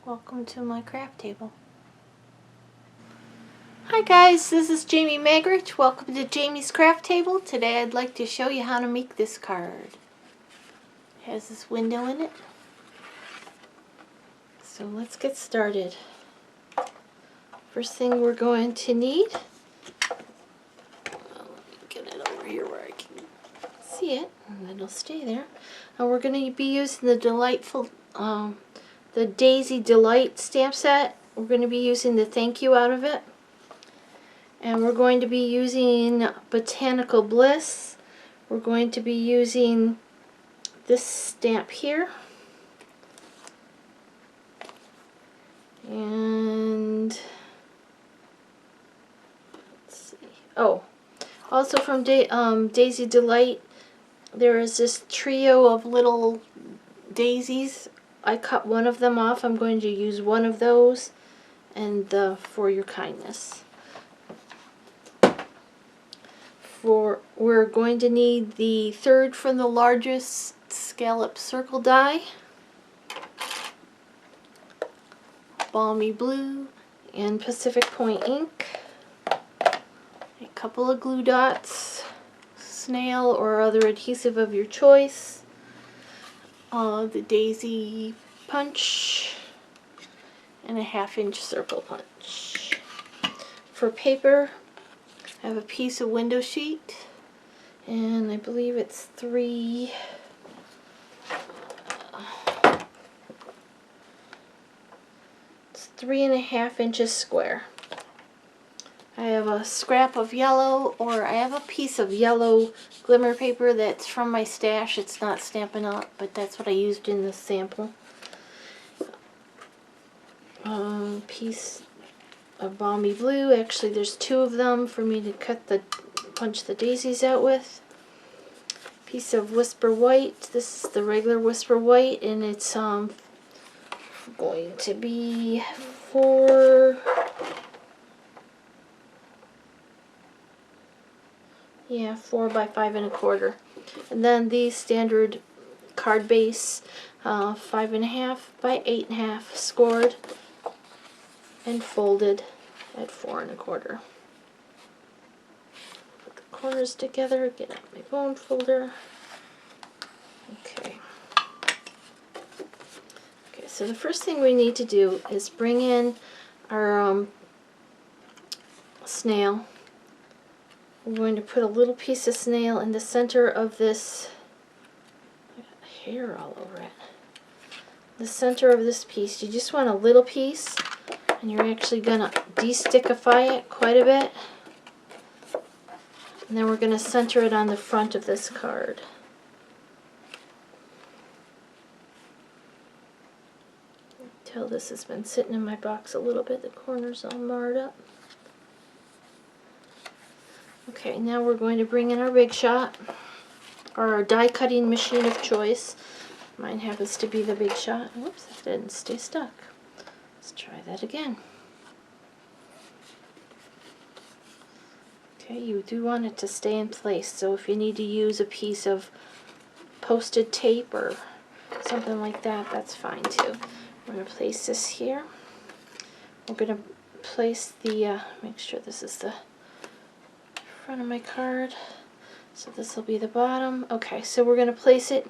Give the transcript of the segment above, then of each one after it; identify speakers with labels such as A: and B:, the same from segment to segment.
A: Welcome to my craft table. Hi guys, this is Jamie Magrich. Welcome to Jamie's Craft Table. Today I'd like to show you how to make this card. It has this window in it. So let's get started. First thing we're going to need, let me get it over here where I can see it, and it'll stay there. And we're going to be using the the Daisy Delight stamp set. We're going to be using the thank you out of it. And we're going to be using Botanical Bliss. We're going to be using this stamp here. And let's see. Oh, also from Daisy Delight, there is this trio of little daisies. I cut one of them off. I'm going to use one of those, and For Your Kindness. We're going to need the third from the largest scallop circle die, Balmy Blue, and Pacific Point ink, a couple of glue dots, snail or other adhesive of your choice, the daisy punch, and a 1/2-inch circle punch. For paper, I have a piece of window sheet, and I believe it's 3 3.5 inches square. I have a scrap of yellow, or I have a piece of yellow glimmer paper that's from my stash. It's not Stampin'Up, but that's what I used in the sample. Piece of Balmy Blue. Actually, there's 2 of them for me to punch the daisies out with. Piece of Whisper White. This is the regular Whisper White, and it's going to be 4 by 5 1/4. And then the standard card base, 5.5 by 8.5, scored and folded at 4 1/4. Put the corners together, get out my bone folder. Okay, so the first thing we need to do is bring in our snail. We're going to put a little piece of snail in the center of this. I got hair all over it. The center of this piece. You just want a little piece, and you're actually going to de-stickify it quite a bit. And then we're going to center it on the front of this card. Until this has been sitting in my box a little bit, the corners all marred up. Okay, now we're going to bring in our Big Shot, or our die cutting machine of choice. Mine happens to be the Big Shot. Whoops, it didn't stay stuck. Let's try that again. Okay, you do want it to stay in place, so if you need to use a piece of posted tape or something like that, that's fine too. We're going to place this here. We're going to place the, make sure this is the front of my card. So this will be the bottom. Okay, so we're going to place it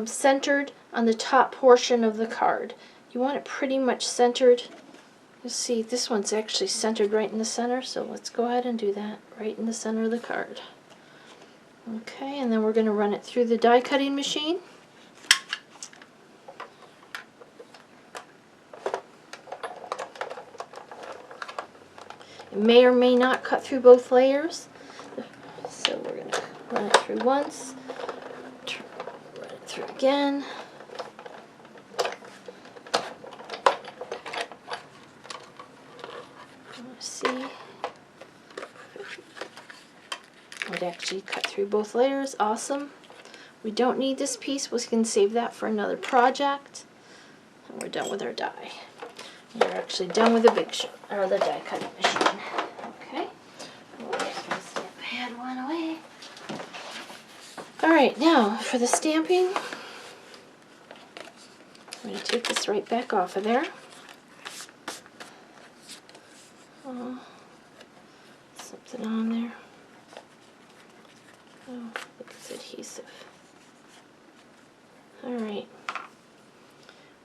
A: centered on the top portion of the card. You want it pretty much centered. You'll see this one's actually centered right in the center, so let's go ahead and do that right in the center of the card. Okay, and then we're going to run it through the die cutting machine. It may or may not cut through both layers, so we're going to run it through once, run it through again. Let's see. It actually cut through both layers. Awesome. We don't need this piece. We can save that for another project. And we're done with our die. We're actually done with the Big Shot, or the die cutting machine. Okay. There's my stamp pad one away. Alright, now for the stamping, I'm going to take this right back off of there. Something on there. Oh, look, it's adhesive. Alright.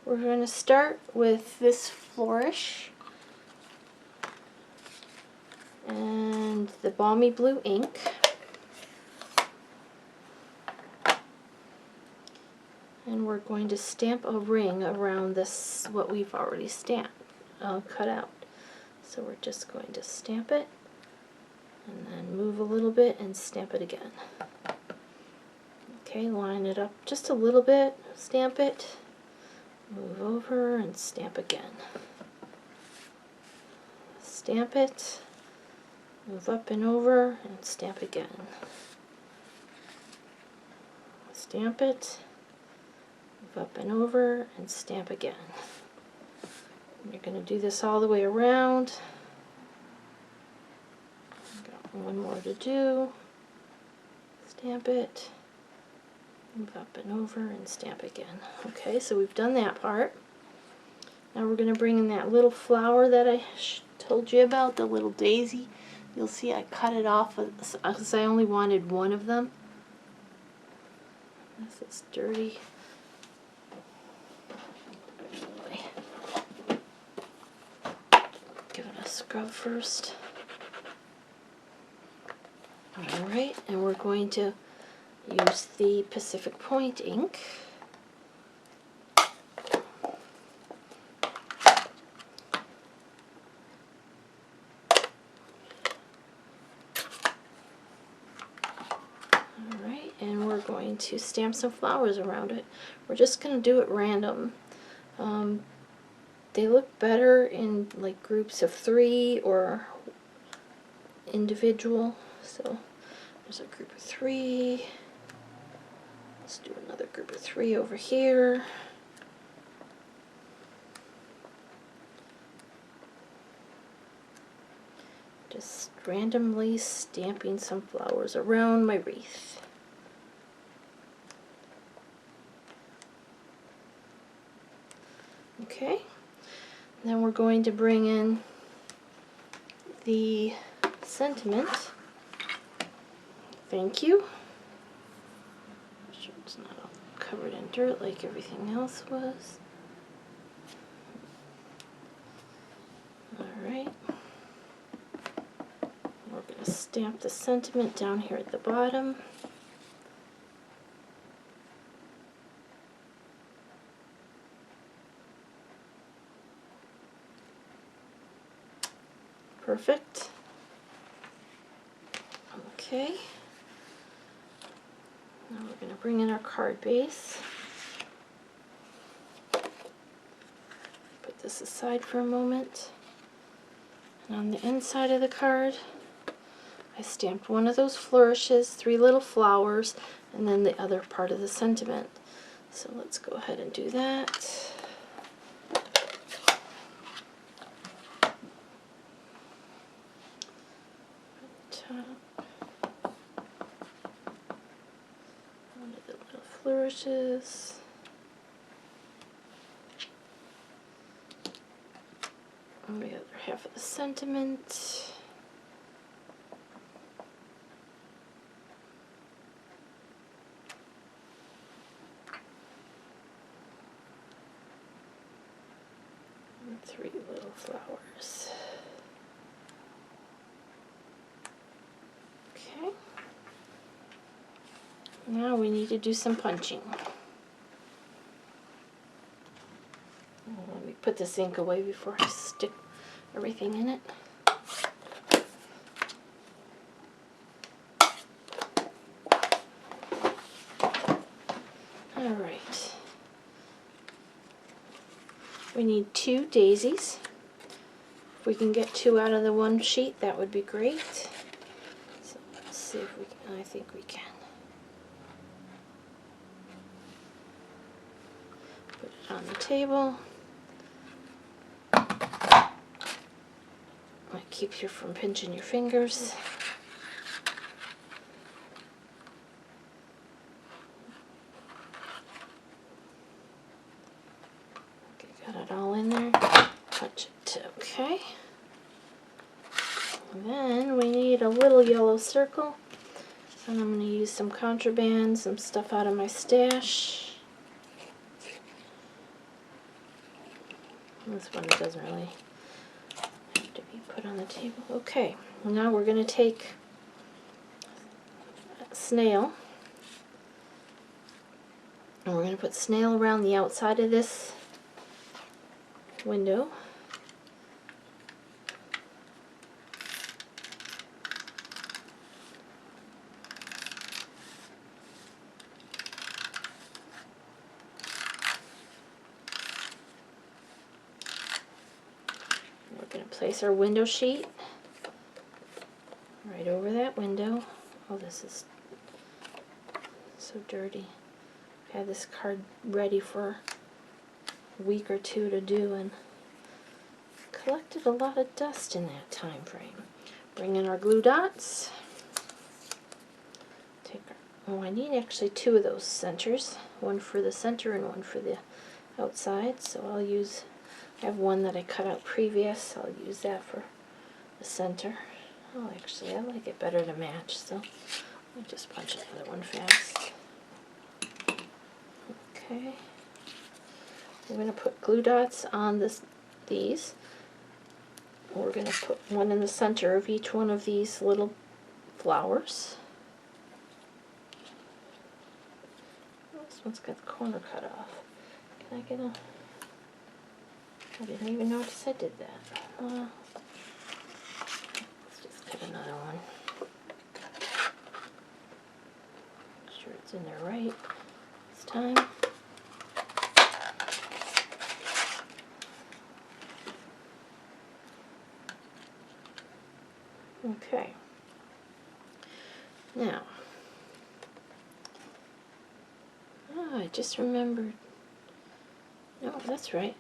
A: We're going to start with this flourish and the balmy blue ink. And we're going to stamp a ring around this, what we've already cut out. So we're just going to stamp it, and then move a little bit and stamp it again. Okay, line it up just a little bit, stamp it, move over and stamp again. Stamp it, move up and over and stamp again. Stamp it, move up and over and stamp again. And you're going to do this all the way around. Got one more to do. Stamp it, move up and over and stamp again. Okay, so we've done that part. Now we're going to bring in that little flower that I told you about, the little daisy. You'll see I cut it off because I only wanted one of them. This is dirty. Give it a scrub first. Alright, and we're going to use the Pacific Point ink. Alright, and we're going to stamp some flowers around it. We're just going to do it random. They look better in like groups of 3 or individual. So there's a group of 3. Let's do another group of 3 over here. Just randomly stamping some flowers around my wreath. Okay, then we're going to bring in the sentiment. Thank you. Make sure it's not all covered in dirt like everything else was. Alright. We're going to stamp the sentiment down here at the bottom. Perfect. Okay. Now we're going to bring in our card base. Put this aside for a moment. And on the inside of the card, I stamped one of those flourishes, 3 little flowers, and then the other part of the sentiment. So let's go ahead and do that. One of the little flourishes. And the other half of the sentiment. And 3 little flowers. Okay. Now we need to do some punching. Let me put this ink away before I stick everything in it. Alright. We need 2 daisies. If we can get 2 out of the one sheet, that would be great. So let's see if we can. I think we can. Put it on the table. Might keep you from pinching your fingers. Got it all in there. Punch it. Okay. And then we need a little yellow circle. And I'm going to use some contraband, some stuff out of my stash. This one doesn't really have to be put on the table. Okay, now we're going to take a snail. And we're going to put snail around the outside of this window. We're going to place our window sheet right over that window. Oh, this is so dirty. I had this card ready for a week or two to do and collected a lot of dust in that time frame. Bring in our glue dots. Take our, oh, I need actually two of those centers, one for the center and one for the outside. So I'll use, I have one that I cut out previous. I'll use that for the center. Oh, actually, I like it better to match, so I'll just punch another one fast. Okay. We're going to put glue dots on these. We're going to put one in the center of each one of these little flowers. This one's got the corner cut off. Can I get a... I didn't even notice I did that. Let's just cut another one. Make sure it's in there right this time. Okay. Now, oh, I just remembered. No, that's right.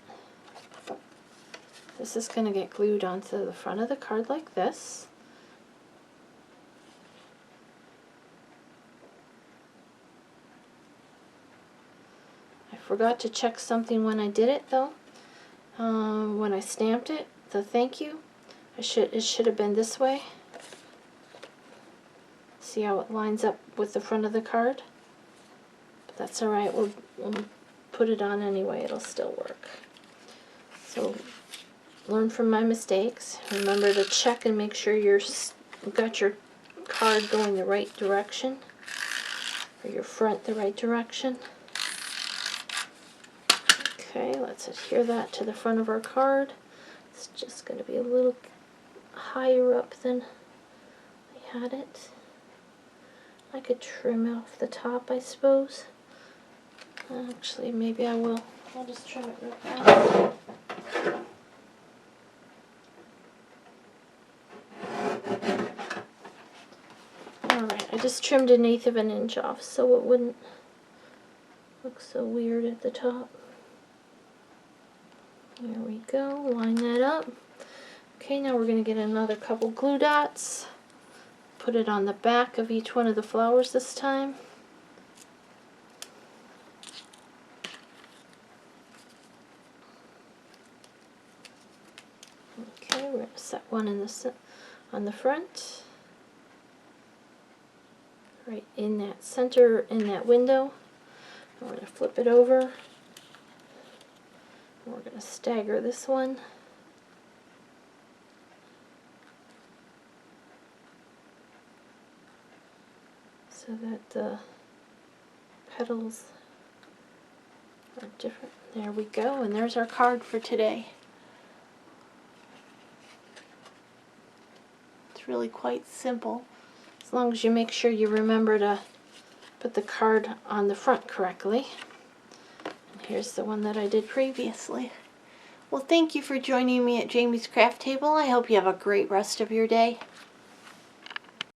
A: This is going to get glued onto the front of the card like this. I forgot to check something when I did it though. When I stamped it, the thank you, it should have been this way. See how it lines up with the front of the card? But that's alright, we'll put it on anyway, it'll still work. So, learn from my mistakes. Remember to check and make sure you've got your card going the right direction, or your front the right direction. Okay, let's adhere that to the front of our card. It's just going to be a little higher up than I had it. I could trim off the top, I suppose. Actually, maybe I will. I'll just trim it right now. Alright, I just trimmed 1/8 of an inch off so it wouldn't look so weird at the top. There we go, line that up. Okay, now we're going to get another couple glue dots. Put it on the back of each one of the flowers this time. Okay, we're going to set one in on the front. Right in that center, in that window. And we're going to flip it over. And we're going to stagger this one. So that the petals are different. There we go, and there's our card for today. It's really quite simple, as long as you make sure you remember to put the card on the front correctly. And here's the one that I did previously. Well, thank you for joining me at Jamie's Craft Table. I hope you have a great rest of your day.